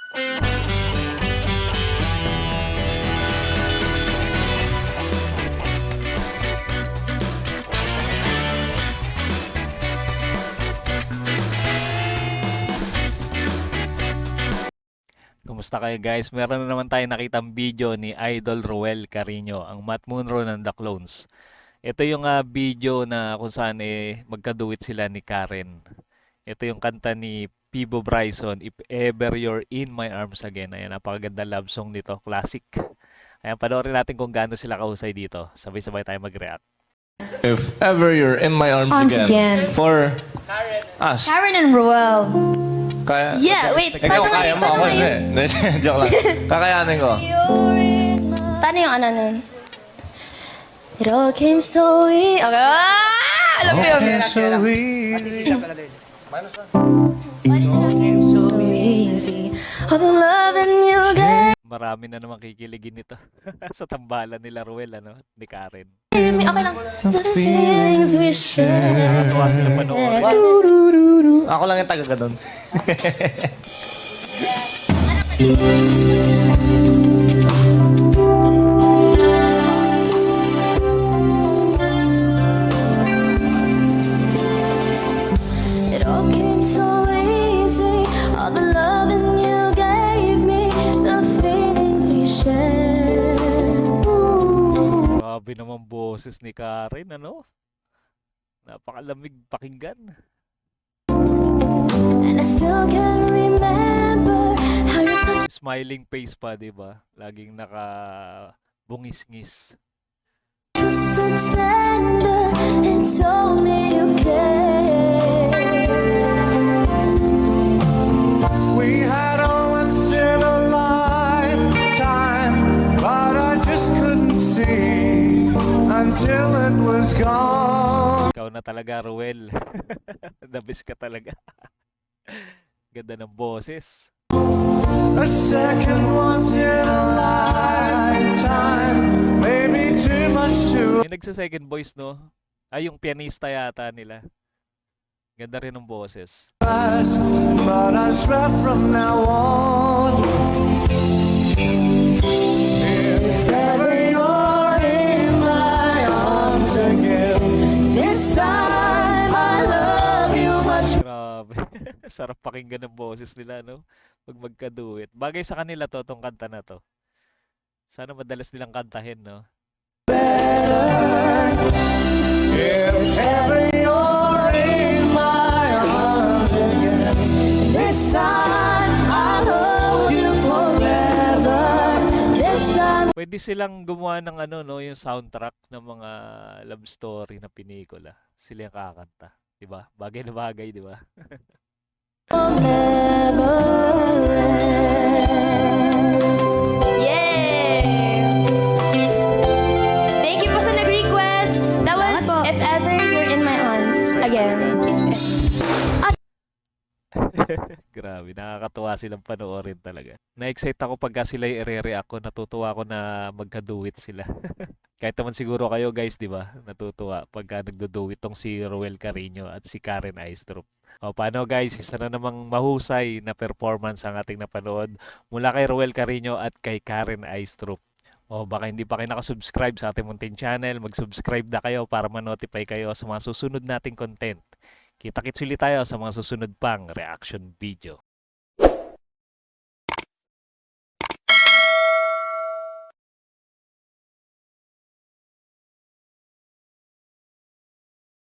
Kumusta kayo guys? Meron na naman tayong nakitang video ni Idol Ruel Carino, ang Matt Munro ng The Clones. Ito yung video na kung saan magkaduet sila ni Karen. Ito yung kanta ni Pibo Bryson, If Ever You're In My Arms Again. Ayan, napakaganda love song nito, classic. Ayan, panoorin natin kung gaano sila kahusay dito. Sabay-sabay tayo mag-react. If ever you're in my arms, Arms again. again. For us. Karen and Ruel. Kaya, Yeah, wait. ikaw kaya mo ako, hindi. Joke lang. Kakayanin ko. Paano yung ano nun? It all came so easy. Okay. Alam mo yun. so easy. So easy. All the love and you gave Marami na naman kikiligin nito sa tambalan nila Ruel, ni Karen. me. Okay lang. The things we share. Nakakatuwa sila panoorin. Ako lang yung taga doon. It all came so easy. All the love and you gave me. The feelings we share. Grabe naman boses ni Karen, Napakalamig pakinggan. And I still can remember how you touched Smiling face pa, di ba? Laging naka-bungis-ngis. me so tender and told me you care. We had a once in a lifetime, but I just couldn't see until it was gone. Ikaw na talaga, Ruel. Nabis ka talaga. Ganda ng boses. A second once in a lifetime, maybe too much to Yung nagsa-second voice, Ay, yung pianista yata nila. Ganda rin ng boses. ask, but I swear from now on, if ever you're in my arms again, this time I love you much. Grabe. Sarap pakinggan ng boses nila, Pag magkaduet. Bagay sa kanila tong kanta na to. Sana madalas nilang kantahin, If ever you're in my arms again, this time I'll hold you forever. This time. Pwede silang gumawa ng yung soundtrack ng mga love story na pelikula. Sila yung kakanta. 'Di ba? Bagay na bagay, 'di ba? Will never end. Yay! Thank you po sa nag-request. That was If Ever You're in My Arms Again. Grabe, nakakatuwa silang panoorin talaga. Na-excite ako pagka sila i-re-react ko. Natutuwa ako na magka-duet sila. Kahit naman siguro kayo guys, di ba? Natutuwa pagka nagdo-duet tong si Ruel Carino at si Karen Aistrup. O paano guys, isa na namang mahusay na performance ang ating napanood mula kay Ruel Carino at kay Karen Aistrup. O baka hindi pa kayo nakasubscribe sa ating munting channel, mag-subscribe na kayo para ma-notify kayo sa mga susunod nating content. Kita-kits ulit tayo sa mga susunod pang reaction video.